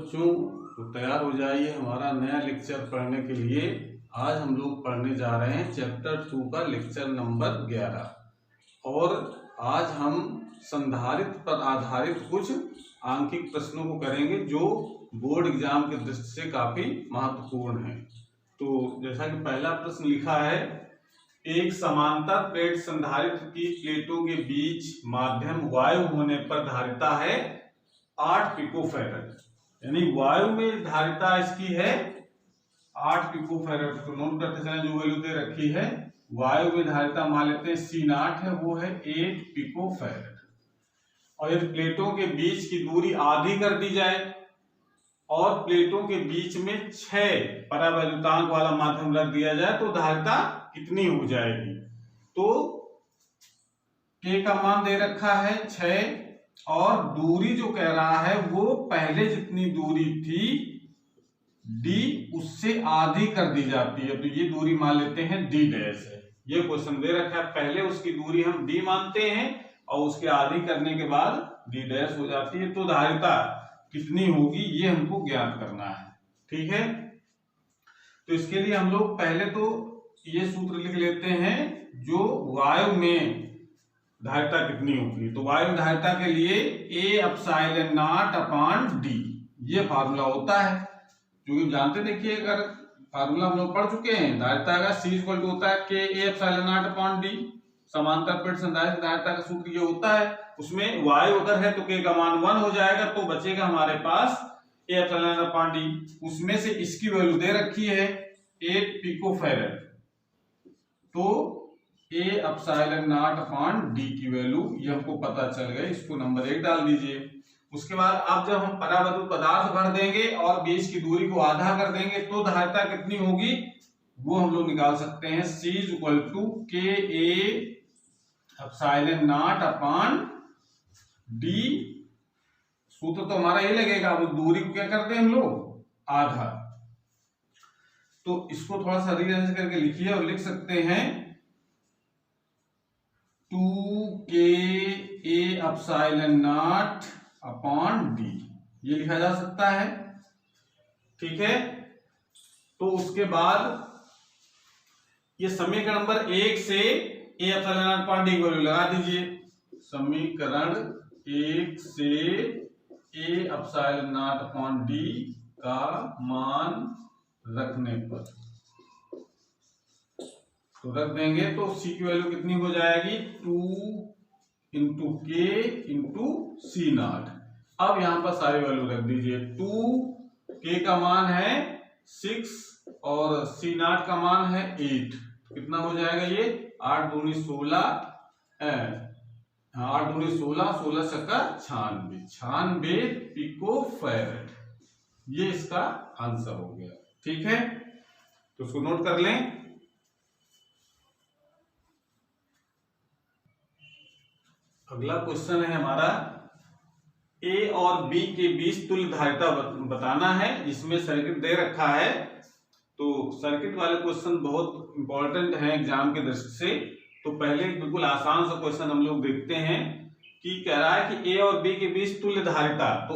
बच्चों, तो तैयार हो जाइए हमारा नया लेक्चर पढ़ने के लिए। आज हम लोग पढ़ने जा रहे हैं चैप्टर 2 का लेक्चर नंबर 11 और आज हम संधारित्र पर आधारित कुछ आंकिक प्रश्नों को करेंगे जो बोर्ड एग्जाम की दृष्टि से काफी महत्वपूर्ण है। तो जैसा कि पहला प्रश्न लिखा है, एक समांतर प्लेट संधारित्र की प्लेटों के बीच माध्यम वायु होने पर धारिता है 8 पिकोफैरड, यानी वायु में धारिता इसकी है 8 पिकोफैरड। तो नोट करते चलें, जो वैल्यू दे रखी है वायु में धारिता मान लेते हैं C0 है, वो है 8 पिकोफैरड। और यदि प्लेटों के बीच की दूरी आधी कर दी जाए और प्लेटों के बीच में 6 परावैद्युतांक वाला माध्यम रख दिया जाए तो धारिता कितनी हो जाएगी। तो K का मान दे रखा है 6 और दूरी जो कह रहा है वो पहले जितनी दूरी थी D उससे आधी कर दी जाती है। तो ये दूरी मान लेते हैं D डैश है। ये क्वेश्चन दे रखा है, पहले उसकी दूरी हम D मानते हैं और उसके आधी करने के बाद D डैश हो जाती है। तो धारिता कितनी होगी ये हमको ज्ञात करना है। ठीक है, तो इसके लिए हम लोग पहले तो ये सूत्र लिख लेते हैं, जो वायु में धारिता कितनी होगी। तो वायु धारिता के लिए A epsilon naught upon D ये फार्मूला होता है, जो कि जानते देखिए, अगर फार्मूला हम लोग पढ़ चुके हैं धारिता का C इक्वल टू होता है K A epsilon naught upon D। समांतर प्लेट संधारित्र धारिता का सूत्र ये होता है। उसमें वायु अगर है तो K का मान 1 हो जाएगा, तो बचेगा हमारे पास A epsilon naught upon D। उसमें से इसकी वैल्यू दे रखी है 8 पिकोफैरड, तो A epsilon naught upon D की वैल्यू ये हमको पता चल गई। इसको नंबर 1 डाल दीजिए। उसके बाद अब जब हम परावैद्युत पदार्थ भर देंगे और बीच की दूरी को आधा कर देंगे तो धारिता कितनी होगी वो हम लोग निकाल सकते हैं। C equal to K A epsilon naught upon D। सूत्र तो हमारा ये लगेगा, वो दूरी को क्या करते हैं हम लोग आधा। तो इसको थोड़ा सा रीअरेंज करके लिखिए और लिख सकते हैं 2K A epsilon naught upon D, ये लिखा जा सकता है। ठीक है, तो उसके बाद ये समीकरण नंबर 1 से A epsilon naught upon D की वैल्यू लगा दीजिए। समीकरण 1 से A epsilon naught upon D का मान रखने पर तो रख देंगे तो C की वैल्यू कितनी हो जाएगी 2 इंटू K इंटू C0। अब यहां पर सारी वैल्यू रख दीजिए। 2K का मान है 6 और C0 का मान है 8। कितना हो जाएगा ये 8 दूनी 16, 8 दूनी 16, 16 छक्का 96 पिकोफैरड। ये इसका आंसर हो गया। ठीक है, तो उसको नोट कर लें। अगला क्वेश्चन है हमारा, A और B के बीच तुल्य धारिता बताना है। इसमें सर्किट दे रखा है, तो सर्किट वाले क्वेश्चन बहुत इंपॉर्टेंट है एग्जाम की दृष्टि से। तो पहले बिल्कुल आसान सा क्वेश्चन हम लोग देखते हैं कि कह रहा है कि A और B के बीच तुल्य धारिता। तो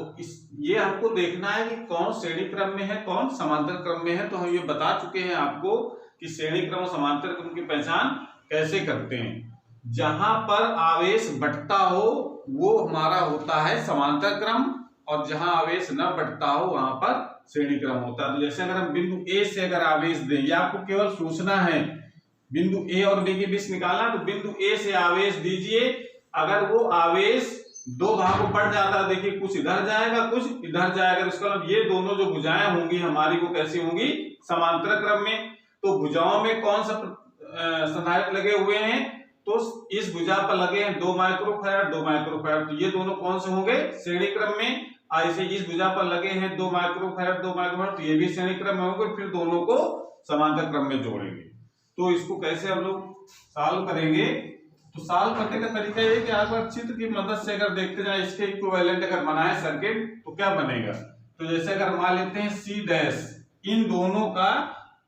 ये हमको देखना है कि कौन श्रेणी क्रम में है, कौन समांतर क्रम में है। तो हम ये बता चुके हैं आपको कि श्रेणी क्रम और समांतर क्रम की पहचान कैसे करते हैं। जहां पर आवेश बढ़ता हो वो हमारा होता है समांतर क्रम, और जहां आवेश न बढ़ता हो वहां पर श्रेणी क्रम होता है। तो जैसे अगर हम बिंदु A से अगर आवेश दें, या आपको केवल सोचना है बिंदु A और B के बीच निकालना, तो बिंदु A से आवेश दीजिए। अगर वो आवेश दो भागों बढ़ जाता है, देखिए कुछ इधर जाएगा कुछ इधर जाएगा, इसका मतलब ये दोनों जो भुजाएं होंगी हमारी वो कैसी होंगी समांतर क्रम में। तो भुजाओं में कौन सा संधारित्र लगे हुए हैं, तो इस भुजा पर लगे हैं 2 माइक्रोफैरड 2 माइक्रोफैरड, तो ये दोनों कौन से होंगे श्रेणी क्रम में। ऐसे इस भुजा पर लगे हैं 2 माइक्रोफैरड 2 माइक्रोफैरड, तो ये भी श्रेणी क्रम में होंगे। फिर दोनों को समांतर क्रम में जोड़ेंगे। तो इसको कैसे हम लोग सॉल्व करेंगे, तो सॉल्व करने का तरीका ये कि आप चित्र की मदद से अगर देखते जाए, इसके इक्विवेलेंट अगर बनाए सर्किट तो क्या बनेगा। तो जैसे अगर मान लेते हैं C डैश, इन दोनों का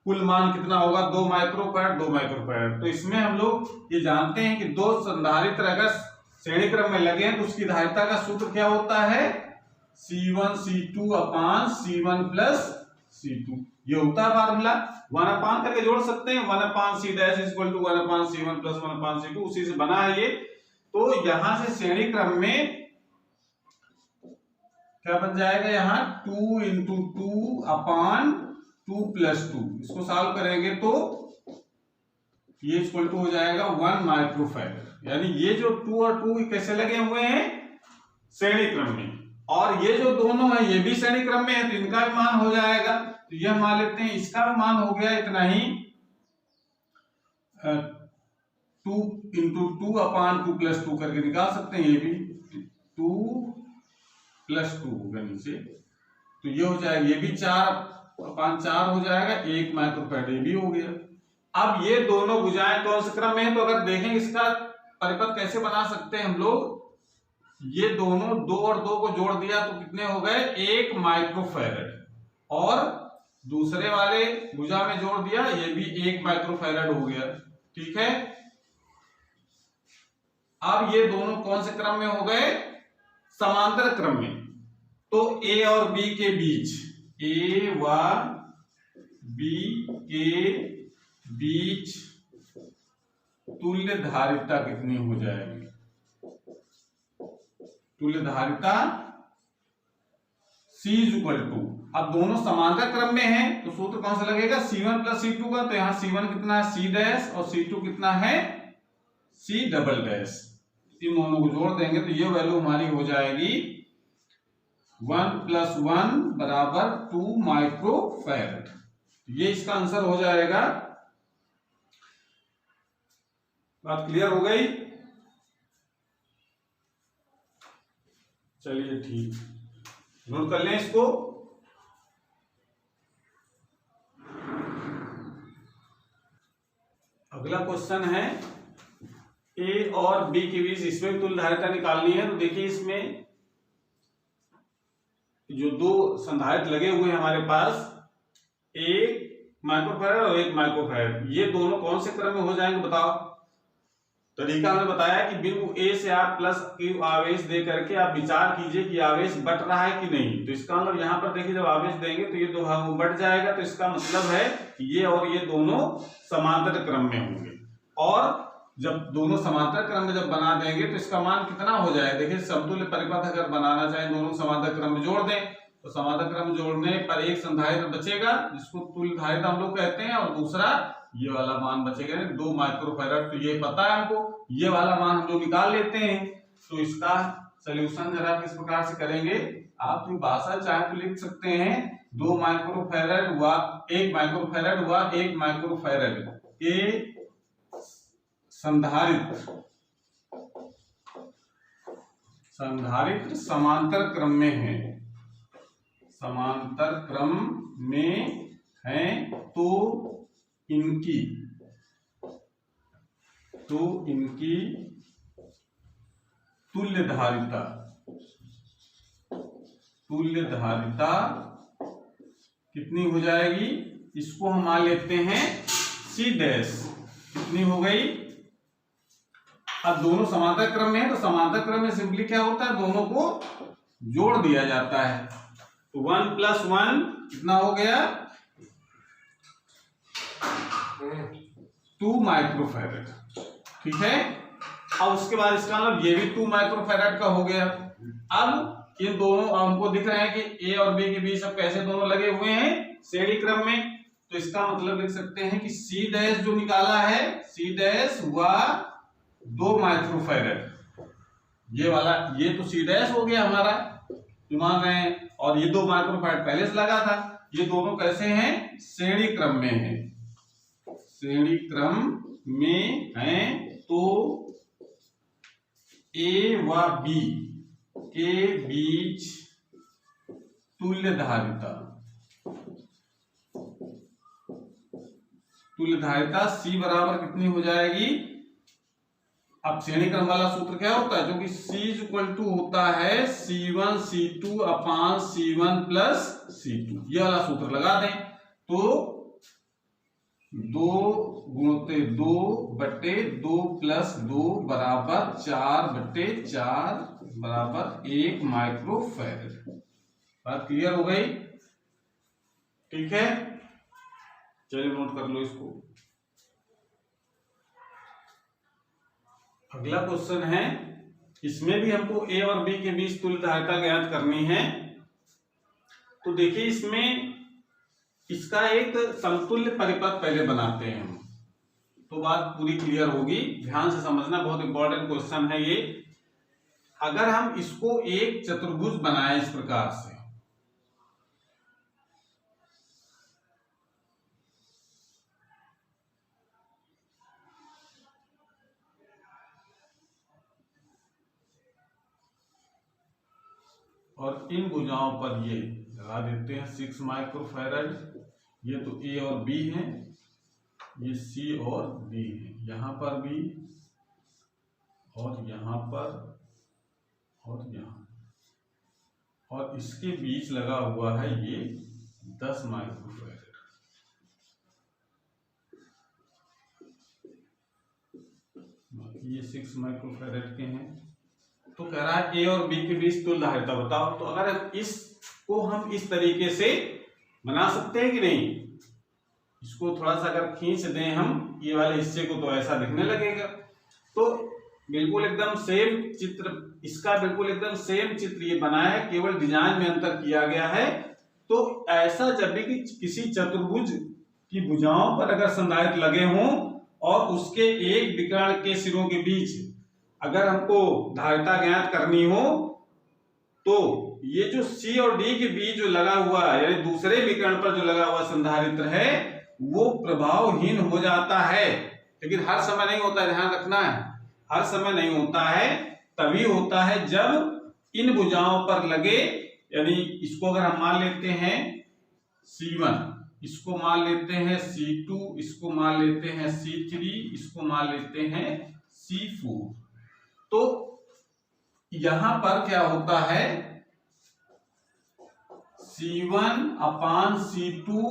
कुल मान कितना होगा 2 माइक्रोफैरड 2 माइक्रोफैरड। तो इसमें हम लोग ये जानते हैं कि दो संधारित्र अगर श्रेणी क्रम में लगे हैं तो उसकी धारिता का सूत्र क्या होता है C1 अपान C1 प्लस C2, ये होता है फार्मूला। 1 अपान करके जोड़ सकते हैं, 1 upon C dash equal to 1 upon C1 plus 1 upon C2, उसी से बना है ये। तो यहां से श्रेणी क्रम में क्या बन जाएगा, यहाँ 2 इंटू 2 अपान 2 प्लस 2, इसको सॉल्व करेंगे तो ये इक्वल टू हो जाएगा 1 माइक्रोफैरड। यानी ये जो 2 और 2 कैसे लगे हुए हैं, श्रेणी क्रम में, और ये जो दोनों है ये भी श्रेणी क्रम में है, तो इनका भी मान हो जाएगा। तो ये मान लेते हैं, इसका भी मान हो गया इतना ही, 2 इंटू 2 अपान 2 प्लस 2 करके निकाल सकते हैं, ये भी 2 प्लस 2 होगा नीचे, तो ये हो जाएगा, ये भी 4 अपान 4 हो जाएगा, 1 माइक्रोफैरड ये भी हो गया। अब ये दोनों भुजाएं कौन से क्रम में है, तो अगर देखें इसका परिपथ कैसे बना सकते हैं हम लोग, ये दोनों 2 और 2 को जोड़ दिया तो कितने हो गए, 1 माइक्रोफैरड, और दूसरे वाले भुजा में जोड़ दिया, ये भी 1 माइक्रोफैरड हो गया। ठीक है, अब ये दोनों कौन से क्रम में हो गए, समांतर क्रम में। तो A और B के बीच, A व B के बीच तुल्य धारिता कितनी हो जाएगी, तुल्य धारिता C इक्वल टू, अब दोनों समांतर क्रम में हैं तो सूत्र कौन सा लगेगा, C1 प्लस C2 का। तो यहां C1 कितना है, C डैश, और C2 कितना है, C डबल डैश। इन दोनों को जोड़ देंगे तो ये वैल्यू हमारी हो जाएगी 1 प्लस 1 बराबर 2 माइक्रोफैरड। ये इसका आंसर हो जाएगा। बात क्लियर हो गई, चलिए ठीक, नोट कर लें इसको। अगला क्वेश्चन है, A और B के बीच इसमें भी तुल्य धारिता निकालनी है। तो देखिए इसमें जो दो संधारित्र लगे हुए हैं हमारे पास, 1 माइक्रोफैरड और 1 माइक्रोफैरड, ये दोनों कौन से क्रम में हो जाएंगे बताओ। तरीका हमने बताया कि बिंदु A से आप प्लस Q आवेश दे करके आप विचार कीजिए कि आवेश बट रहा है कि नहीं। तो इसका मतलब यहाँ पर देखिए, जब आवेश देंगे तो ये दो भागों में बट जाएगा, तो इसका मतलब है ये और ये दोनों समांतर क्रम में होंगे। और जब दोनों समांतर क्रम में जब बना देंगे तो इसका मान कितना हो जाएगा, देखिए समतुल्य परिपथ अगर बनाना चाहे, दोनों समांतर क्रम में जोड़ दें तो समांतर क्रम जोड़ने पर एक संधारित्र बचेगा जिसको तुल्य धारिता हम लोग कहते हैं, और दूसरा ये वाला मान बचेगा 2 माइक्रोफैरड। तो ये पता है हमको, ये वाला मान हम लोग निकाल लेते हैं। तो इसका सॉल्यूशन जरा किस प्रकार से करेंगे, आप तो भाषा चाहे तो लिख सकते हैं, 2 माइक्रोफैरड व 1 माइक्रोफैरड व 1 माइक्रोफैरड के संधारित्र समांतर क्रम में है, समांतर क्रम में है, तो इनकी तुल्य धारिता कितनी हो जाएगी, इसको हम मान लेते हैं C डैश। कितनी हो गई, अब दोनों समांतर क्रम में है तो समांतर क्रम में सिंपली क्या होता है, दोनों को जोड़ दिया जाता है। तो 1 प्लस 1 कितना हो गया, 2 माइक्रोफैरड। ठीक है, अब उसके बाद इसका मतलब ये भी 2 माइक्रोफैरड का हो गया। अब इन दोनों हमको दिख रहे हैं कि A और B के बीच अब कैसे दोनों लगे हुए हैं, श्रेणी क्रम में। तो इसका मतलब लिख सकते हैं कि C डैश जो निकाला है, C डैश व 2 माइक्रोफैरड, ये वाला, ये तो C डैश हो गया हमारा जो मान रहे हैं, और ये 2 माइक्रोफैरड पहले से लगा था। ये दोनों कैसे हैं, श्रेणी क्रम में हैं, श्रेणी क्रम में हैं। तो A व B के बीच तुल्य धारिता C बराबर कितनी हो जाएगी। अब श्रेणी क्रम वाला सूत्र क्या होता है, जो कि C इक्वल टू होता है C1 C2 अपान C1 प्लस C2, ये वाला सूत्र लगा दें। तो 2 गुणित 2 बटे 2 प्लस 2 बराबर 4 बटे 4 बराबर 1 माइक्रोफैरड। बात क्लियर हो गई? ठीक है, चलिए नोट कर लो इसको। अगला क्वेश्चन है, इसमें भी हमको ए और बी के बीच तुल्य धारिता ज्ञात करनी है। तो देखिए इसमें इसका एक समतुल्य परिपथ पहले बनाते हैं हम, तो बात पूरी क्लियर होगी। ध्यान से समझना, बहुत इंपॉर्टेंट क्वेश्चन है ये। अगर हम इसको एक चतुर्भुज बनाएं इस प्रकार से, और इन भुजाओं पर ये लगा देते हैं 6 माइक्रोफैरड। ये तो ए और बी है, ये सी और डी है, यहां पर भी और यहां पर और यहां, और इसके बीच लगा हुआ है ये 10 माइक्रोफैरड। ये 6 माइक्रोफैरड के हैं। तो कह रहा है ए और बी के बीच तुल्य धारिता बताओ। तो अगर इसको हम इस तरीके से बना सकते हैं कि नहीं, इसको थोड़ा सा अगर खींच दें हम ये वाले हिस्से को, तो ऐसा दिखने लगेगा। तो बिल्कुल एकदम सेम चित्र, इसका बिल्कुल एकदम सेम चित्र ये बना है, केवल डिजाइन में अंतर किया गया है। तो ऐसा जब भी किसी चतुर्भुज की भुजाओं पर अगर संधारित्र लगे हों और उसके एक विकर्ण के सिरों के बीच अगर हमको धारिता ज्ञात करनी हो, तो ये जो सी और डी के बीच जो लगा हुआ है, यानी दूसरे विकर्ण पर जो लगा हुआ संधारित्र है, वो प्रभावहीन हो जाता है। लेकिन हर समय नहीं होता है, ध्यान रखना है, हर समय नहीं होता है। तभी होता है जब इन भुजाओं पर लगे, यानी इसको अगर हम मान लेते हैं C1, इसको मान लेते हैं C2, इसको मान लेते हैं C3, इसको मान लेते हैं C4। तो यहां पर क्या होता है, C1 अपान C2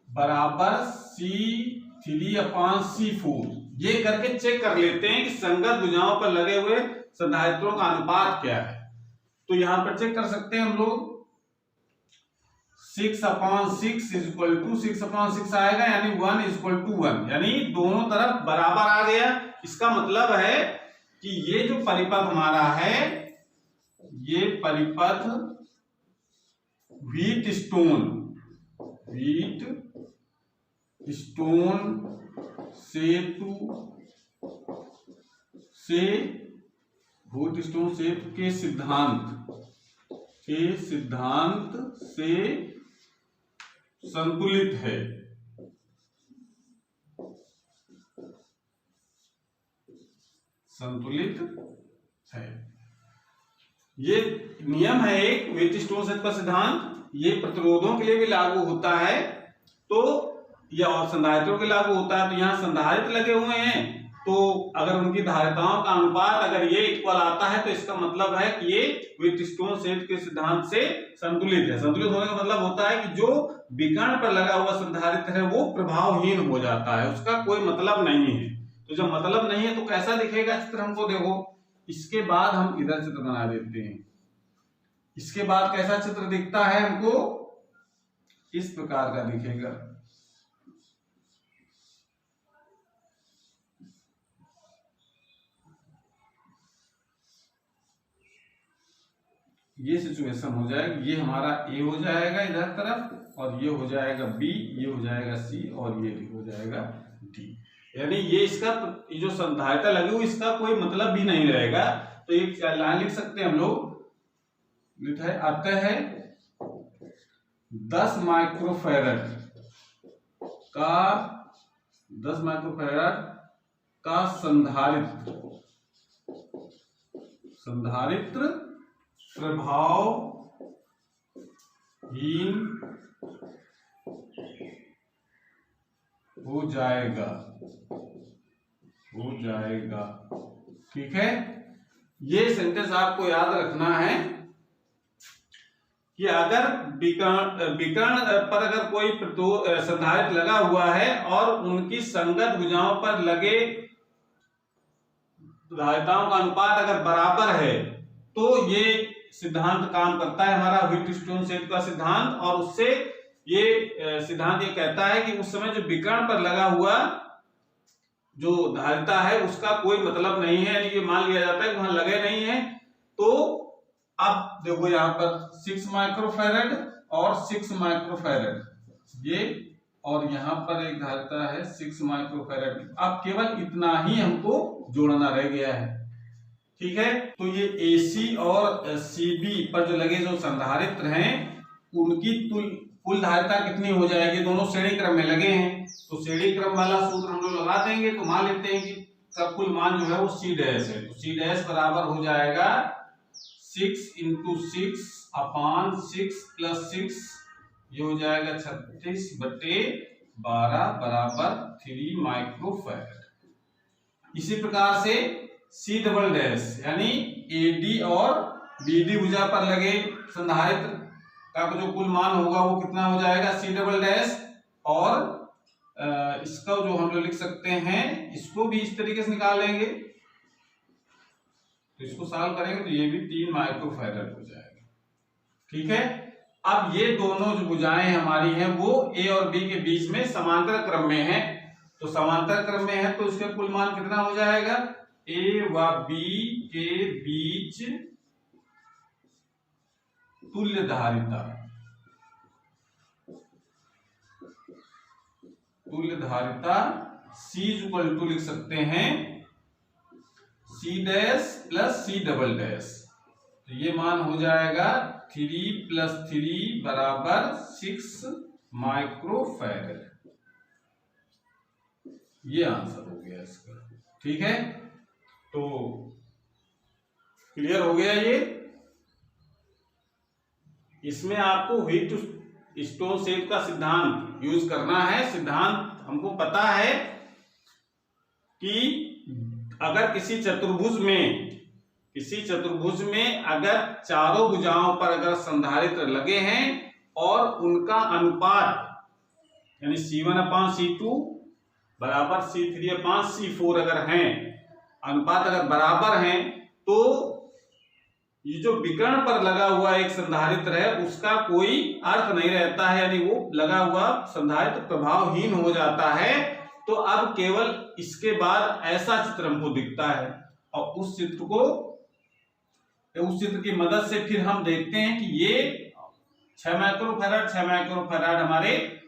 बराबर C3 अपान C4। ये करके चेक कर लेते हैं कि संगत भुजाओं पर लगे हुए संधारित्रों का अनुपात क्या है। तो यहां पर चेक कर सकते हैं हम लोग, 6 अपान 6 इक्वल टू 6 अपान 6 आएगा, यानी 1 इक्वल टू 1, यानी दोनों तरफ बराबर आ गया। इसका मतलब है कि ये जो परिपथ हमारा है, ये परिपथ व्हीट स्टोन सेतु से व्हीट स्टोन सेतु के सिद्धांत से संतुलित है। ये नियम है एक व्हीट स्टोन सेतु का सिद्धांत, ये प्रतिरोधों के लिए भी लागू होता है, तो या और संधारित्रों के लागू होता है। तो यहाँ संधारित्र लगे हुए हैं, तो अगर उनकी धारिताओं का अनुपात अगर ये इक्वल आता है, तो इसका मतलब है कि ये व्हीट स्टोन सेतु के सिद्धांत से संतुलित है। संतुलित होने का मतलब होता है कि जो विकर्ण पर लगा हुआ संधारित्र है वो प्रभावहीन हो जाता है, उसका कोई मतलब नहीं है। तो जब मतलब नहीं है तो कैसा दिखेगा चित्र, हमको देखो। इसके बाद हम इधर चित्र बना देते हैं। इसके बाद कैसा चित्र दिखता है हमको, इस प्रकार का दिखेगा। ये सिचुएशन हो जाएगी, ये हमारा ए हो जाएगा इधर तरफ, और ये हो जाएगा बी, ये हो जाएगा सी, और ये हो जाएगा डी। यानी ये इसका ये जो संधारिता लगी हुई इसका कोई मतलब भी नहीं रहेगा। तो एक लाइन लिख सकते हैं हम लोग, लिखा है अतः है 10 माइक्रोफैरड का संधारित्र प्रभावहीन हो जाएगा। ठीक है, ये सेंटेंस आपको याद रखना है कि अगर विकर्ण पर अगर कोई संधारित्र लगा हुआ है और उनकी संगत भुजाओं पर लगे धारिताओं का अनुपात अगर बराबर है, तो ये सिद्धांत काम करता है, हमारा व्हीटस्टोन सेट का सिद्धांत। और उससे ये सिद्धांत ये कहता है कि उस समय जो विकर्ण पर लगा हुआ जो धारिता है उसका कोई मतलब नहीं है, यानी कि मान लिया जाता है कि वहां लगे नहीं है। तो अब देखो यहाँ पर 6 माइक्रोफैरड और 6 माइक्रोफैरड ये, और यहाँ पर एक धारिता है 6 माइक्रोफैरड। अब केवल इतना ही हमको जोड़ना रह गया है, ठीक है। तो ये AC और CB पर जो लगे जो संधारित्र हैं उनकी कुल धारिता कितनी हो जाएगी, दोनों श्रेणी क्रम में लगे हैं तो श्रेणी क्रम वाला सूत्र हम लोग लगा देंगे। तो मान लेते हैं कि सब कुल मान जो है वो C डैश है, तो C डैश बराबर हो जाएगा 6 × 6 अपान 6 + 6, ये हो जाएगा 36/12 बराबर 3 माइक्रोफैरड। इसी प्रकार से C डबल डैश यानी AD और BD भुजा पर लगे संधारित्र का जो कुल मान होगा वो कितना हो जाएगा C डबल डैश, और इसका जो हम लोग लिख सकते हैं इसको भी इस तरीके से निकालेंगे, तो इसको सॉल्व करेंगे तो ये भी 3 माइक्रोफैरड हो जाएगा, ठीक है। अब ये दोनों जो भुजाएं हमारी हैं वो A और B के बीच में समांतर क्रम में है, तो समांतर क्रम में है तो इसका कुल मान कितना हो जाएगा, A व B के बीच तुल्य धारिता, C = लिख सकते हैं C dash + C double dash, तो ये मान हो जाएगा 3 + 3 बराबर 6 माइक्रोफैरड। ये आंसर हो गया इसका, ठीक है। तो क्लियर हो गया ये। इसमें आपको व्हीटस्टोन सेट का सिद्धांत यूज करना है। सिद्धांत हमको पता है कि अगर किसी चतुर्भुज में अगर चारों भुजाओं पर अगर संधारित्र लगे हैं और उनका अनुपात यानी C1/C2 बराबर C3/C4 अगर हैं, अनुपात अगर बराबर हैं, तो ये जो विकर्ण पर लगा हुआ एक संधारित्र है उसका कोई अर्थ नहीं रहता है, यानी वो लगा हुआ संधारित्र प्रभावहीन हो जाता है। तो अब केवल इसके बाद ऐसा चित्र हमको दिखता है, और उस चित्र की मदद से फिर हम देखते हैं कि ये 6 माइक्रोफैरड हमारे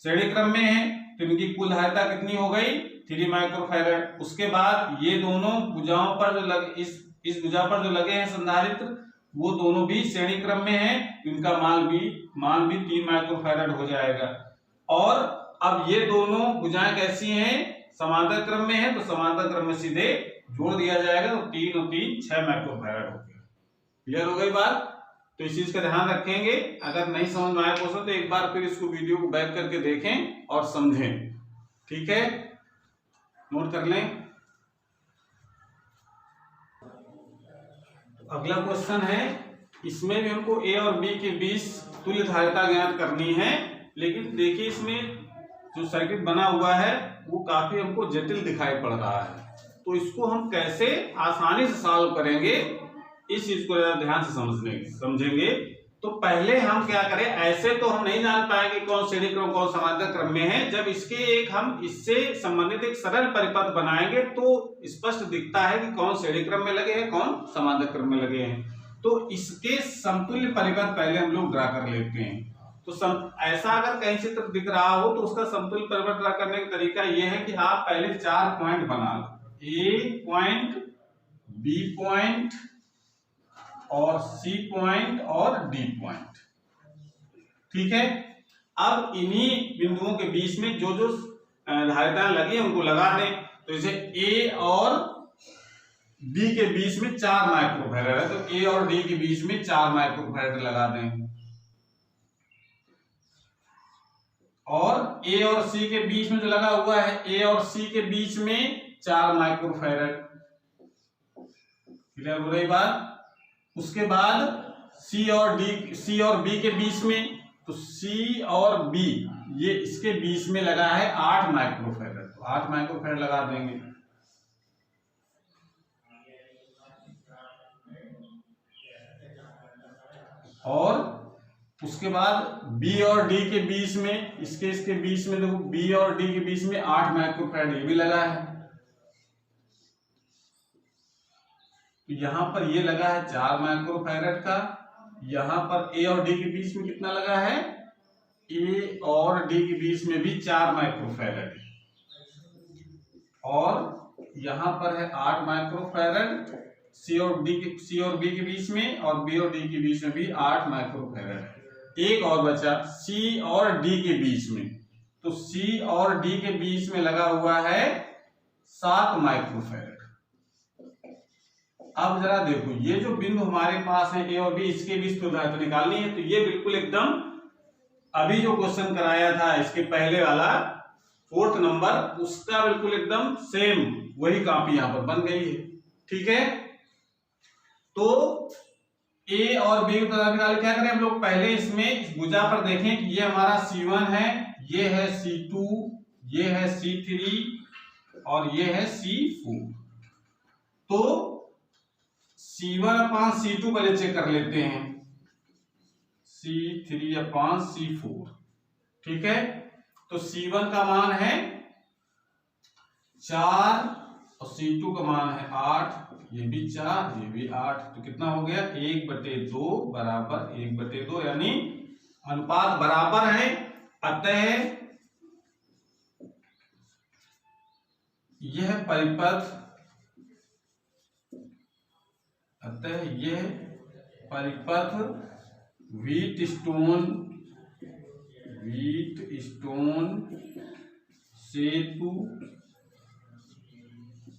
श्रेणी क्रम में है, तो इनकी कुल धारिता कितनी हो गई, 3 माइक्रोफैरड। उसके बाद ये दोनों भुजाओं पर जो लगे इस भुजा पर जो लगे हैं संधारित्र वो दोनों भी श्रेणी क्रम में है, इनका मान भी 3 माइक्रोफैरड हो जाएगा। और अब ये दोनों भुजाएं कैसी हैं, समांतर क्रम में है, तो समांतर क्रम में सीधे जोड़ दिया जाएगा, तो 3 और 3 6 माइक्रोफैरड हो गया। क्लियर हो गई बात। तो इस चीज का ध्यान रखेंगे। अगर नहीं समझ में आया क्वेश्चन तो एक बार फिर इसको वीडियो को बैक करके देखें और समझें, ठीक है, नोट कर लें। अगला क्वेश्चन है, इसमें भी हमको A और B के बीच तुल्य धारिता ज्ञात करनी है, लेकिन देखिए इसमें जो सर्किट बना हुआ है वो काफी हमको जटिल दिखाई पड़ रहा है, तो इसको हम कैसे आसानी से सॉल्व करेंगे इस चीज को ध्यान से समझेंगे। तो पहले हम क्या करें, ऐसे तो हम नहीं जान पाएंगे कौन श्रेणी क्रम कौन समांतर क्रम में है। जब हम इससे संबंधित एक सरल परिपथ बनाएंगे तो स्पष्ट दिखता है कि कौन श्रेणी क्रम में लगे हैं कौन समांतर क्रम में लगे हैं। तो इसके समतुल्य परिपथ पहले हम लोग ड्रा कर लेते हैं। तो ऐसा अगर कहीं चित्र दिख रहा हो तो उसका समतुल्य परिपथ ड्रा करने का तरीका यह है कि आप पहले 4 पॉइंट बना लो, A पॉइंट, B पॉइंट और C पॉइंट और D पॉइंट, ठीक है। अब इन्हीं बिंदुओं के बीच में जो जो धारिताएं लगी हैं उनको लगा दें। तो जैसे A और D के बीच में 4 माइक्रोफैरड है, तो A और D के बीच में 4 माइक्रोफैरड लगा दें, और A और C के बीच में जो लगा हुआ है A और C के बीच में 4 माइक्रोफैरड। क्लियर हो रही बात। उसके बाद C और B के बीच में, तो C और B ये इसके बीच में लगा है 8 माइक्रोफैरड, तो 8 माइक्रोफैरड लगा देंगे। और उसके बाद बी और डी के बीच में, इसके बीच में देखो बी और डी के बीच में 8 माइक्रोफैराड ये भी लगा है। तो यहां पर ये लगा है 4 माइक्रोफैराड का। यहां पर ए और डी के बीच में कितना लगा है, ए और डी के बीच में भी 4 माइक्रोफैराड, और यहां पर है 8 माइक्रोफैराड सी और बी के बीच में, और बी और डी के बीच में भी 8 माइक्रोफैराड। एक और बचा सी और डी के बीच में, तो सी और डी के बीच में लगा हुआ है 7 माइक्रोफैराड। अब जरा देखो ये जो बिंदु हमारे पास है ए और बी, इसके बीच तुल्यता निकालनी है। तो ये बिल्कुल एकदम अभी जो क्वेश्चन कराया था इसके पहले वाला 4th नंबर, उसका बिल्कुल एकदम सेम वही कॉपी यहां पर बन गई है। ठीक है, तो ए और बी की तुल्यता निकाल क्या करें हम लोग, पहले इसमें इस भुजा पर देखें कि ये हमारा C1 है, ये है C2, ये है C3 और ये है C4। तो C1/C2 पहले चेक कर लेते हैं, C3/C4। ठीक है, तो C1 का मान है 4 और C2 का मान है 8, ये भी 4 ये भी 8, तो कितना हो गया 1/2 बराबर 1/2, यानी अनुपात बराबर है। अतः यह परिपथ, व्हीटस्टोन सेतु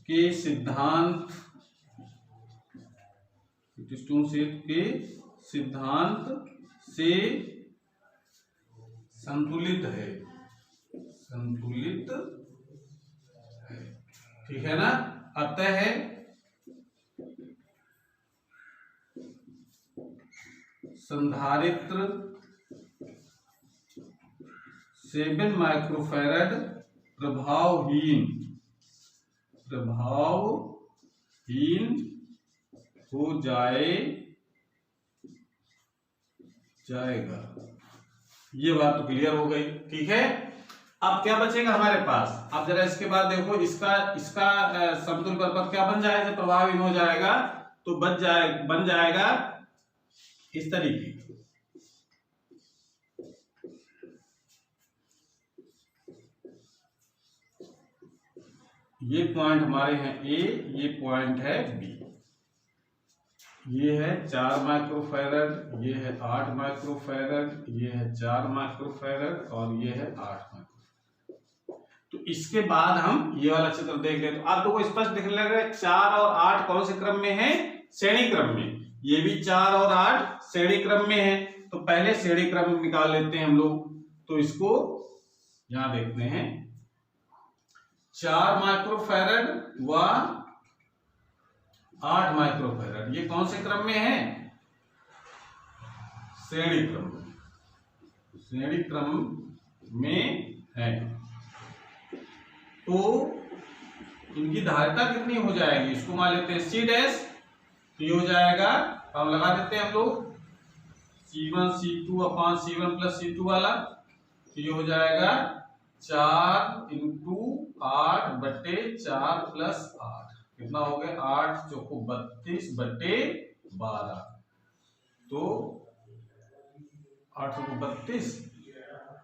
के सिद्धांत, व्हीटस्टोन सेतु के सिद्धांत से संतुलित है, ठीक है ना। अतः संधारित्र 7 माइक्रोफैराड प्रभावहीन हो जाएगा। ये बात तो क्लियर हो गई। ठीक है, अब क्या बचेगा हमारे पास, अब जरा इसके बाद देखो इसका समतुल्य परिपथ क्या बन जाएगा, जब प्रभावहीन हो जाएगा तो बन जाएगा इस तरीके। ये पॉइंट हमारे हैं ए, ये पॉइंट है बी, ये है 4 माइक्रोफैराड, ये है 8 माइक्रोफैराड, ये है 4 माइक्रोफैराड और ये है 8 माइक्रोफैराड। तो इसके बाद हम ये वाला चित्र देख लें, तो आप लोगों को स्पष्ट दिखने लग रहा है 4 और 8 कौन से क्रम में है, श्रेणी क्रम में। ये भी 4 और 8 श्रेणी क्रम में है, तो पहले श्रेणी क्रम निकाल लेते हैं हम लोग। तो इसको यहां देखते हैं, 4 माइक्रोफैराड व 8 माइक्रोफैराड, ये कौन से क्रम में है, श्रेणी क्रम में है। तो इनकी धारिता कितनी हो जाएगी, इसको मान लेते हैं C', तो ये हो जाएगा, हम लगा देते हैं हम लोग C1 C2/C1 + C2 वाला, तो ये हो जाएगा 4 × 8/4 + 8, कितना हो गया 8 चौको 32/12, तो 8 चौको 32,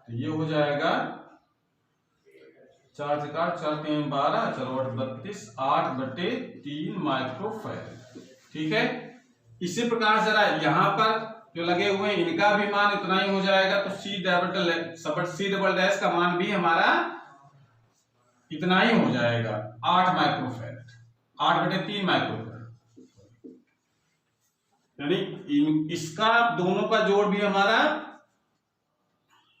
तो ये हो जाएगा 4 से 8 4 3 12, चलो 8 32, 8/3 माइक्रोफैराड। ठीक है, इसी प्रकार जरा यहां पर जो लगे हुए हैं इनका भी मान इतना ही हो जाएगा, तो C" का मान भी हमारा इतना ही हो जाएगा, 8 माइक्रोफैराड, 8/3 माइक्रोफैराड, यानी इसका दोनों का जोड़ भी हमारा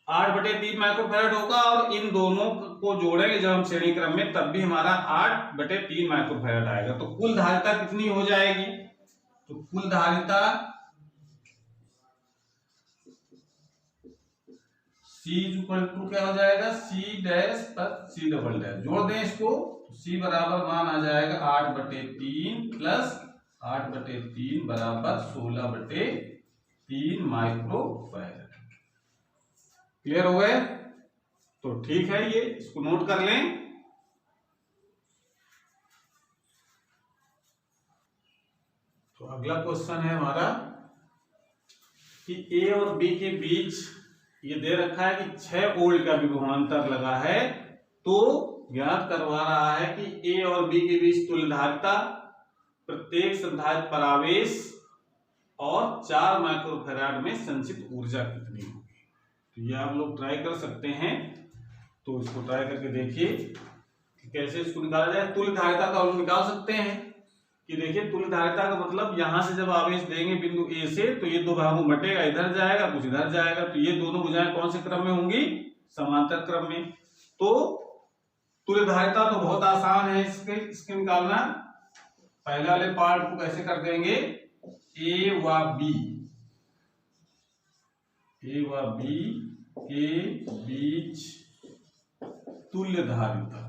8/3 माइक्रोफैराड होगा, और इन दोनों को जोड़ेंगे जब हम श्रेणी क्रम में, तब भी हमारा 8/3 माइक्रोफैराड आएगा। तो कुल धारिता कितनी हो जाएगी, तो कुल धारिता C = क्या हो जाएगा, C' C', जोड़ दें इसको, C बराबर मान आ जाएगा 8/3 + 8/3 = 16/3, 3 माइक्रोफैराड। क्लियर हो गए? तो ठीक है, ये इसको नोट कर लें। तो अगला क्वेश्चन है हमारा कि ए और बी के बीच ये दे रखा है कि 6 वोल्ट का विभवांतर लगा है, तो ज्ञात करवा रहा है कि ए और बी के बीच तुल्यधारिता, प्रत्येक संधारित्र पर आवेश और 4 माइक्रोफैराड में संचित ऊर्जा कितनी होगी। तो ये आप लोग ट्राई कर सकते हैं। तो इसको ट्राई करके देखिए कि कैसे इसको निकाला जाए। तुल्यधारिता का हम निकाल सकते हैं कि देखिए, तुल्यधारिता का मतलब यहां से जब आवेश देंगे बिंदु ए से, तो ये दो भागों में बटेगा, इधर जाएगा कुछ इधर जाएगा, तो ये दोनों भुजाएं कौन से क्रम में होंगी? समांतर क्रम में। तो तुल्यधारिता तो बहुत आसान है इसके निकालना। पहले वाले पार्ट को कैसे कर देंगे, ए व बी के बीच तुल्यधारिता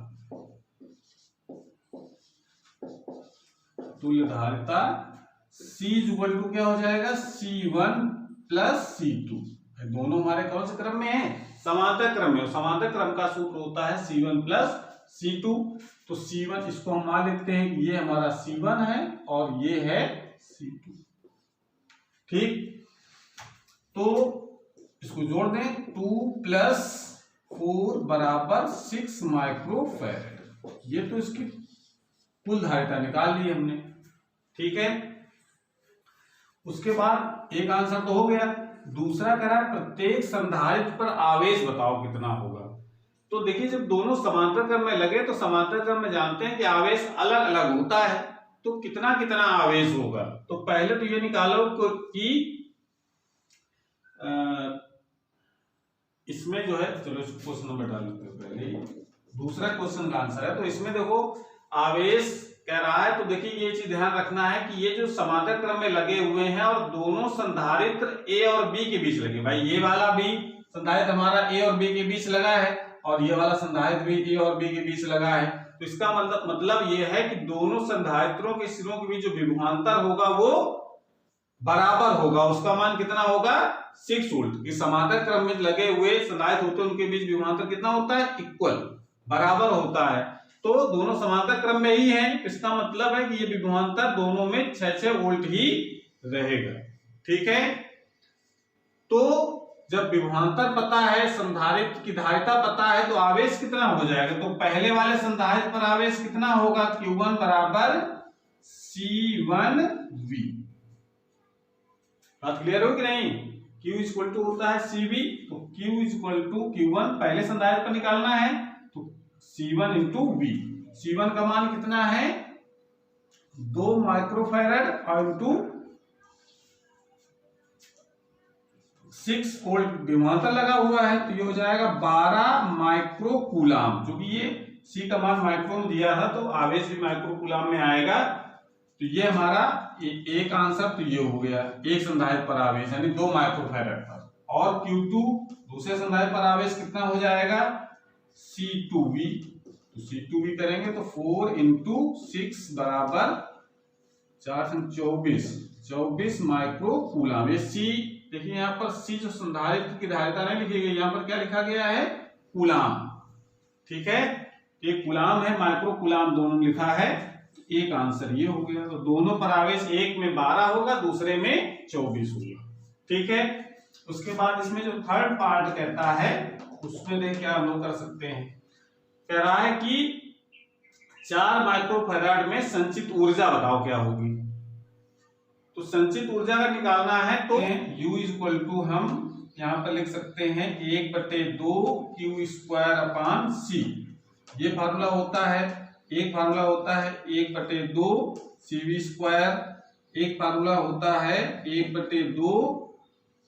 C इक्वल टू क्या हो जाएगा, C1 प्लस C2। दोनों हमारे कौन से क्रम में है? समांतर क्रम में। समांतर क्रम का सूत्र होता है C1 प्लस C2। तो C1 इसको हम मान लेते हैं कि ये हमारा C1 है और ये है C2। ठीक, तो इसको जोड़ दें, 2 प्लस 4 बराबर 6 माइक्रोफैराड। ये तो इसकी कुल धारिता निकाल ली हमने। ठीक है, उसके बाद एक आंसर तो हो गया। दूसरा कह रहा है प्रत्येक संधारित्र पर आवेश बताओ कितना होगा। तो देखिए, जब दोनों समांतर क्रम में लगे तो समांतर क्रम में जानते हैं कि आवेश अलग अलग होता है, तो कितना कितना आवेश होगा। तो पहले तो ये निकालो कि इसमें जो है, चलो इस क्वेश्चन नंबर डाल लेते हैं पहले ही। दूसरा क्वेश्चन का आंसर है, तो इसमें देखो आवेश कह रहा है, तो देखिए ये चीज ध्यान रखना है कि ये जो समांतर क्रम में लगे हुए हैं और दोनों संधारित्र ए और बी के बीच लगे। भाई ये वाला भी संधारित्र हमारा ए और बी के बीच लगा है और ये वाला संधारित्र भी ए और बी के बीच लगा है। तो इसका मतलब ये है कि दोनों संधारित्रों के सिरों के बीच जो विभवांतर होगा वो बराबर होगा। उसका मान कितना होगा, 6 वोल्ट। इस समांतर क्रम में लगे हुए संधारित्र होते हैं, उनके बीच विभवांतर कितना होता है, इक्वल, बराबर होता है। तो दोनों समांतर क्रम में ही है, इसका मतलब है कि ये विभवांतर दोनों में 6-6 वोल्ट ही रहेगा। ठीक है, तो जब विभवांतर पता है, संधारित्र की धारिता पता है, तो आवेश कितना हो जाएगा। तो पहले वाले संधारित्र पर आवेश कितना होगा, Q1 बराबर C1V। बात क्लियर हो कि नहीं? Q इक्वल टू होता है CV, तो Q इक्वल टू Q1 पहले संधारित्र पर निकालना है, तो C1 इंटू V। C1 का मान कितना है, 2 माइक्रोफैराड और इंटू 6 वोल्ट विभवांतर लगा हुआ है, तो ये हो जाएगा 12 माइक्रोकूलाम। क्योंकि ये C का मान माइक्रो में दिया है, तो आवेश भी माइक्रोकूलाम में आएगा। तो ये हमारा एक आंसर तो ये हो गया, एक संधारित्र पर आवेश यानी 2 माइक्रोफैराड पर। और Q2 दूसरे संधारित्र पर आवेश कितना हो जाएगा, C2V। तो C2V करेंगे तो 4 इंटू 6 बराबर 4 24 माइक्रोकूलाम। ये C देखिए, यहाँ पर C जो संधारित्र की धारिता नहीं लिखी गई, यहाँ पर क्या लिखा गया है, कूलाम। ठीक है, एक कूलाम है, माइक्रोकूलाम दोनों लिखा है। एक आंसर ये हो गया। तो दोनों पर आवेश, एक में 12 होगा, दूसरे में 24 होगा। ठीक है, उसके बाद इसमें जो थर्ड पार्ट कहता है, उसमें देखिए हम लोग कर सकते हैं। कह रहा है कि 4 माइक्रोफैराड में संचित ऊर्जा बताओ क्या होगी। तो संचित ऊर्जा का निकालना है, तो U इक्वल टू हम यहां पर लिख सकते हैं 1/2 Q²/C। ये फार्मूला होता है, एक फार्मूला होता है 1/2 CV², एक फार्मूला होता है 1/2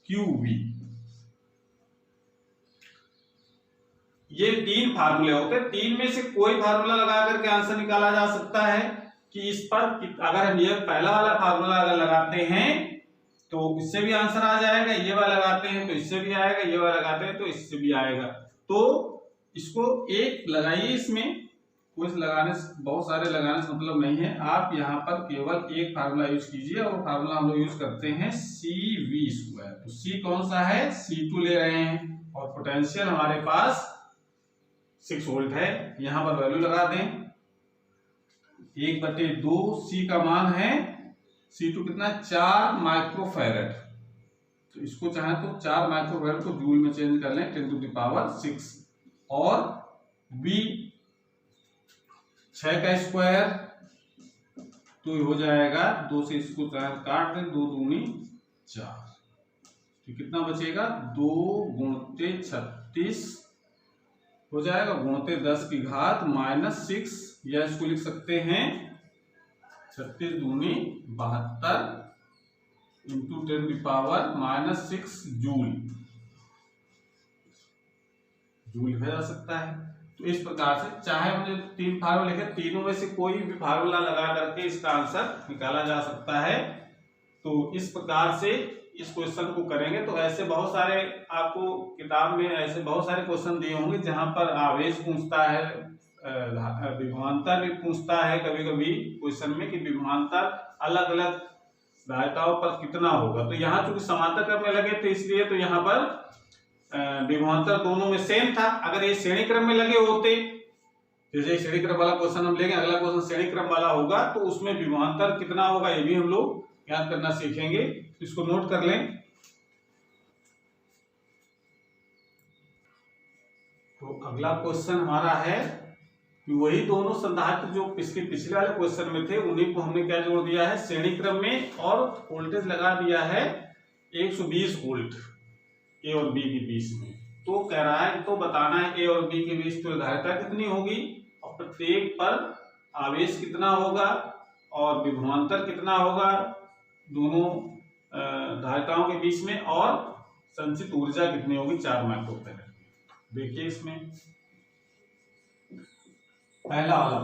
QV। ये 3 फार्मूले होते हैं, 3 में से कोई फार्मूला लगा करके आंसर निकाला जा सकता है। कि इस पर अगर हम ये पहला वाला फार्मूला अगर लगाते हैं तो इससे भी आंसर आ जाएगा, ये वाला लगाते हैं तो इससे भी आएगा, ये वाला लगाते हैं तो इससे भी आएगा। तो इसको एक लगाइए इसमें कुछ लगाने से, बहुत सारे लगाने से मतलब नहीं है। आप यहाँ पर केवल एक फार्मूला यूज कीजिए, और फार्मूला हम लोग यूज करते हैं CV²। तो C कौन सा है, C2 ले रहे हैं, और पोटेंशियल हमारे पास 6 वोल्ट है। यहाँ पर वैल्यू लगा दें, 1/2 C का मान है, C2 कितना, 4 माइक्रोफैरड। तो इसको चाहे तो 4 माइक्रोफैरड को जूल में चेंज कर लें, 10⁻6, और V 6 का स्क्वायर, तो हो जाएगा 2 से इसको काट दें, 2 दूनी 4, तो कितना बचेगा, 2 × 36 हो जाएगा, गुणते 10 की घात -6, या इसको लिख सकते हैं 36 दूनी 72 × 10⁻6 जूल लिखा जा सकता है। तो इस प्रकार से, चाहे मुझे 3 फार्मूला लिखे, तीनों में से कोई भी फार्मूला लगा करके इसका आंसर निकाला जा सकता है। तो इस प्रकार से इस क्वेश्चन को करेंगे। तो ऐसे बहुत सारे आपको किताब में ऐसे बहुत सारे क्वेश्चन दिए होंगे जहां पर आवेश पूछता है, विभवांतर भी पूछता है कभी कभी क्वेश्चन में, कि विभवांतर अलग अलग धारिताओं पर कितना होगा। तो यहाँ चूंकि समांतर क्रम में लगे थे, इसलिए तो यहाँ पर विभवांतर दोनों में सेम था। अगर ये श्रेणी क्रम में लगे होते, जैसे श्रेणी क्रम वाला क्वेश्चन हम लेंगे, अगला क्वेश्चन श्रेणी क्रम वाला होगा, तो उसमें विभवांतर कितना होगा ये भी हम लोग याद करना सीखेंगे। इसको नोट कर लें। तो अगला क्वेश्चन हमारा है कि वही दोनों संधारित्र जो पिछले वाले क्वेश्चन में थे, उन्हीं को हमने क्या जोड़ दिया है, श्रेणी क्रम में, और वोल्टेज लगा दिया है 120 वोल्ट ए और बी के बीच में। तो कह रहा है तो बताना है ए और बी के बीच तुल्यधारिता कितनी होगी, और प्रत्येक पर आवेश कितना होगा, और विभवांतर कितना होगा दोनों धारिताओं के बीच में, और संचित ऊर्जा कितनी होगी 4 माइक्रोफैरड। देखिए इसमें पहला वाला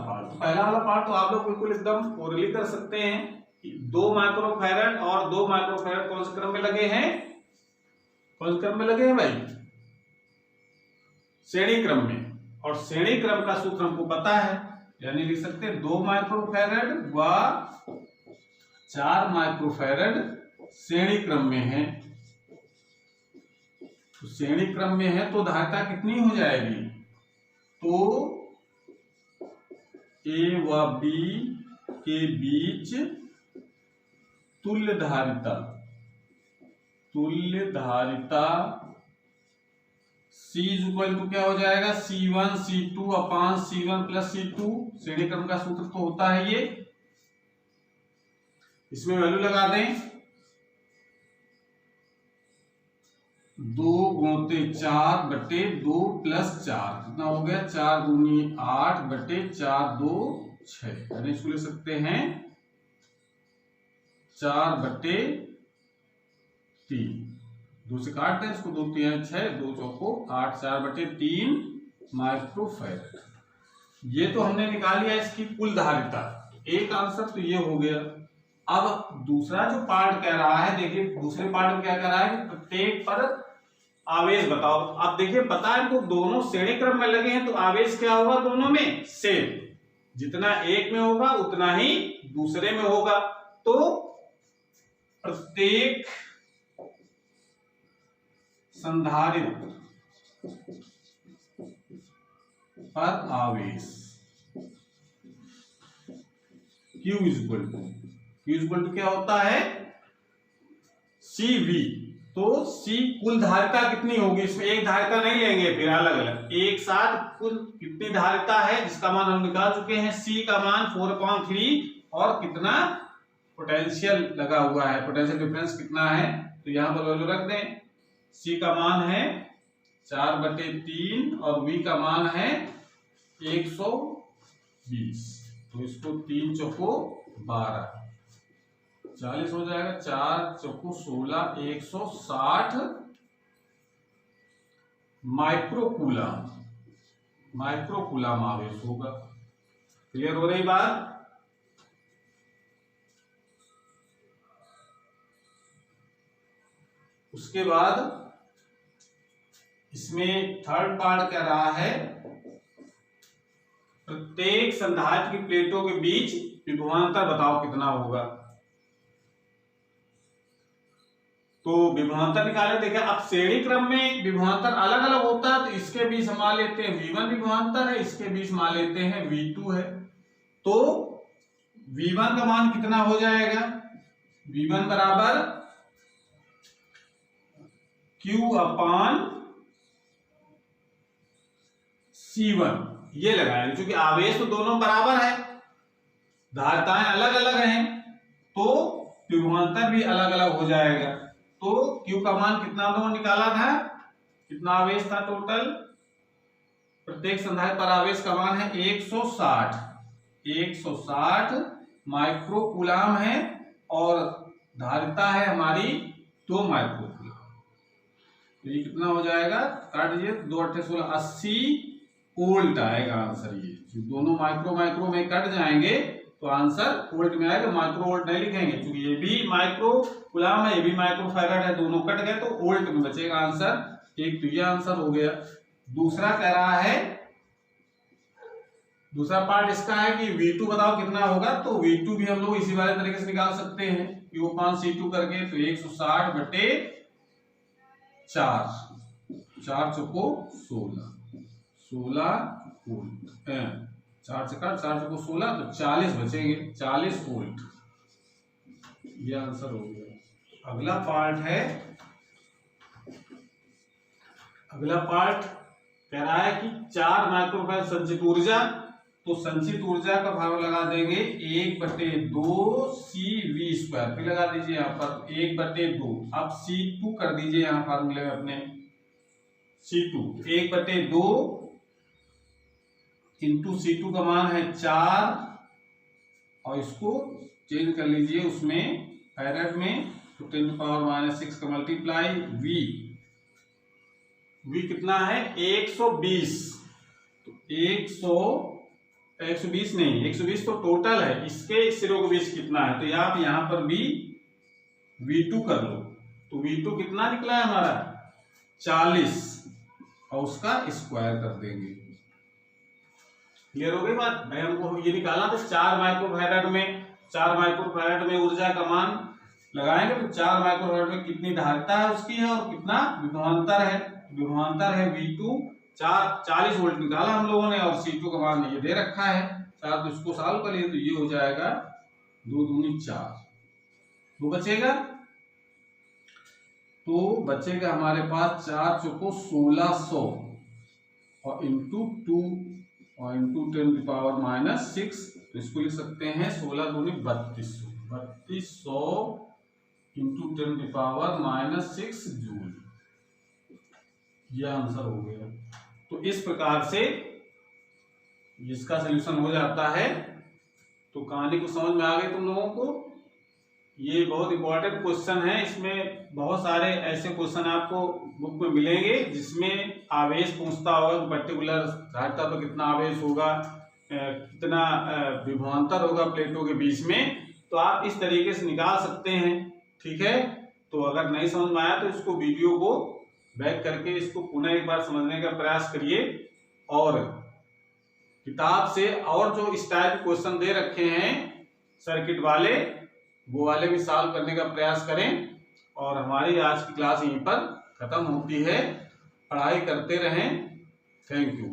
पार्ट तो आप लोग बिल्कुल एकदम ओरली कर सकते हैं कि 2 माइक्रोफैरड और 2 माइक्रोफैरड कौन से क्रम में लगे हैं, कौन से क्रम में लगे हैं भाई, श्रेणी क्रम में। और श्रेणी क्रम का सूत्र हमको पता है, यानी लिख सकते हैं 2 माइक्रोफैरड व 4 माइक्रोफैरड श्रेणी क्रम में है। तो श्रेणी क्रम में है तो धारिता कितनी हो जाएगी, तो ए व बी के बीच तुल्य धारिता C इक्वल टू क्या हो जाएगा, C1 C2 अपान C1 प्लस C2। श्रेणी क्रम का सूत्र तो होता है ये। इसमें वैल्यू लगा दें, 2 × 4/2 + 4 कितना हो गया, 4 दूनी 8/4 2 6, यानी इसको लिख सकते हैं 4/3। 2 से काट दें इसको, 2 3 6, 2 चौको 8, 4/3 माइक्रोफैरड। ये तो हमने निकाल लिया इसकी कुल धारिता। एक आंसर तो ये हो गया। अब दूसरा जो पार्ट कह रहा है, देखिए दूसरे पार्ट में क्या कह रहा है कि प्रत्येक पर आवेश बताओ। अब देखिए पता है, तो दोनों श्रेणी क्रम में लगे हैं, तो आवेश क्या होगा दोनों में, सेम। जितना एक में होगा उतना ही दूसरे में होगा। तो प्रत्येक संधारित्र पर आवेश Q इक्वल टू क्या होता है, CV। तो C कुल धारिता कितनी होगी, इसमें एक धारिता नहीं लेंगे, फिर अलग अलग एक साथ कुल कितनी धारिता है जिसका मान हम निकाल चुके हैं। C का मान 4/3, और कितना पोटेंशियल लगा हुआ है, पोटेंशियल डिफरेंस कितना है, तो यहां पर वैल्यू रख दें। C का मान है 4/3 और V का मान है 120। तो इसको 3 चौको 12 40 हो जाएगा, 4 चौको 16 160 माइक्रोकूलम आवेश होगा। क्लियर हो रही बात। उसके बाद इसमें थर्ड पार्ट कह रहा है प्रत्येक संधारित्र की प्लेटों के बीच विभवांतर बताओ कितना होगा। तो विभवांतर निकाले। देखिए अब श्रेणी क्रम में विभवांतर अलग अलग होता है, तो इसके बीच हम मान लेते हैं V1 विभवांतर है, इसके बीच मान लेते हैं V2 है। तो V1 का मान कितना हो जाएगा, V1 बराबर Q अपान C1 ये लगाएंगे, क्योंकि आवेश तो दोनों बराबर है, धारिताएं अलग अलग हैं, तो विभवांतर भी अलग अलग हो जाएगा। तो Q का मान कितना हम लोगों ने निकाला था, कितना आवेश था टोटल, प्रत्येक संधारित्र पर आवेश का मान है 160 माइक्रोकूलाम है, और धारिता है हमारी 2 माइक्रोकूलाम। तो ये कितना हो जाएगा, काट दीजिए, 2 8 16 80 वोल्ट आएगा आंसर। ये दोनों माइक्रो में कट जाएंगे तो आंसर वोल्ट में आएगा, माइक्रो वोल्ट नहीं लिखेंगे, क्योंकि ये भी माइक्रो कूलाम है, ये भी माइक्रो फैराड है, दोनों कट गए तो वोल्ट में बचेगा आंसर। एक तो ये आंसर हो गया। दूसरा कह रहा है, दूसरा पार्ट इसका है कि V2 बताओ कितना होगा। तो V2 भी हम लोग इसी वाले तरीके से निकाल सकते हैं, Q अपान C2 करके। तो 160 बटे 4, 4 चौको 16 वोल्ट, 4 से काट, 4 चौको 16, तो 40 बचेंगे, 40 वोल्ट। ये आंसर हो गया। अगला पार्ट कह रहा है कि 4 माइक्रोफैराड संचित ऊर्जा। तो संचित ऊर्जा का फार्मूला लगा देंगे 1/2 CV², फिर लगा दीजिए यहाँ पर 1/2। अब C2 कर दीजिए यहाँ फार्मूले में अपने, C2 1/2 इंटू C2 का मान है 4, और इसको चेंज कर लीजिए उसमें फैराड में, तो 10⁻⁻⁶ का मल्टीप्लाई V कितना है 120। तो 120 नहीं, 120 तो टोटल है, इसके सिरों के बीच कितना है, तो आप यहाँ पर भी V2 कर लो। तो V2 कितना निकला है हमारा 40, और उसका स्क्वायर कर देंगे। क्लियर हो गई बात भाई। हमको ये निकालना था 4 माइक्रोफैराड में ऊर्जा का मान लगाएंगे, तो 4 माइक्रोफैराड में कितनी धारिता है उसकी है, और कितना विभवांतर है। विभवांतर है V2 40 वोल्ट निकाला हम लोगों ने, और C2 का मान ये दे रखा है 4। तो इसको सॉल्व करिए, तो ये हो जाएगा 2 दूनी 4, तो बचेगा, हमारे पास 4 चौको 1600, और इंटू 2 और इंटू 10⁻⁻⁶। तो इसको लिख सकते हैं 16 दूनी 3200 इंटू 10⁻⁻�6 जूल। यह आंसर हो गया। तो इस प्रकार से इसका सलूशन हो जाता है। तो कहानी को समझ में आ गई तुम लोगों को। ये बहुत इंपॉर्टेंट क्वेश्चन है, इसमें बहुत सारे ऐसे क्वेश्चन आपको बुक में मिलेंगे जिसमें आवेश पूछता होगा, पर्टिकुलर धारिता पर कितना आवेश होगा, कितना विभवांतर होगा प्लेटों के बीच में, तो आप इस तरीके से निकाल सकते हैं। ठीक है, तो अगर नहीं समझ में आया तो इसको वीडियो को बैक करके इसको पुनः एक बार समझने का प्रयास करिए, और किताब से और जो इस टाइप के क्वेश्चन दे रखे हैं सर्किट वाले, वो वाले भी सॉल्व करने का प्रयास करें। और हमारी आज की क्लास यहीं पर खत्म होती है। पढ़ाई करते रहें। Thank you.